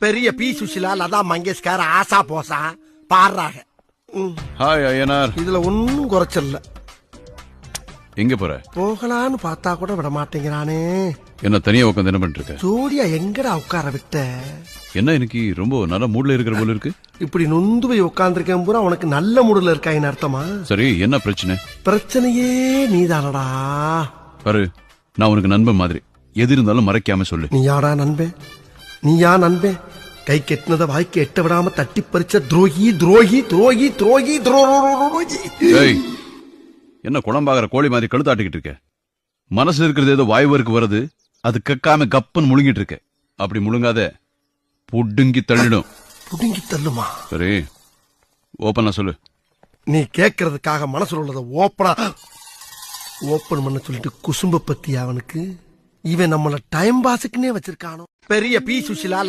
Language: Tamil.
பெரிய பி சுஷிலா, லதா மங்கேஷ்கர், ஆசா போசா பாடுறாங்க. ஹாய் ஐயனார். இதுல ஒன்னும் குறைச்சல்ல. எங்க போற? போகலான்னு பார்த்தா கூட விட மாட்டேங்கிறானே. என்ன தனியா உட்காந்து என்ன பண்ணிட்டு இருக்க? ஜோடியா எங்கடா உட்கார விட்ட? என்ன இன்னைக்கு ரொம்ப நல்ல மூட்ல இருக்கிற போல இருக்கு. இப்படி நொந்து போய் உட்கார்ந்துருக்கேன் பூரா உனக்கு நல்ல மூடுல இருக்காயின்னு அர்த்தமா? சரி, என்ன பிரச்சனை? பிரச்சனையே நீதானடா. பாரு, நான் உனக்கு நண்பன் மாதிரி, எது இருந்தாலும் மறைக்காம சொல்லு. நீயாடா நண்பன்? நீயா நண்பன்? கை கெட்டினத வாய்க்கு எட்ட விடாம தட்டி பறிச்ச துரோகி துரோகி துரோகி துரோகி துரோகி. ஏய், என்ன குழம்பாகிற கோழி மாதிரி கழுத்தாட்டிக்கிட்டு இருக்க? மனசுல இருக்கிறது ஏதோ வாய்வருக்கு வருது, அது கக்காம கப்பன் முழுங்கிட்டு இருக்க. அப்படி முழுங்காத, புடுங்கி தள்ளிடும். புடுங்கி தள்ளுமா? சரி, ஓப்பனா சொல்லு. நீ கேட்கறதுக்காக மனசுல உள்ளத ஓப்பன் பண்ண சொல்லிட்டு குசும்ப பத்தி அவனுக்கு. இவன் நம்மள டைம் பாஸுக்குன்னே வச்சிருக்கானோ. பெரிய பி சுஷிலா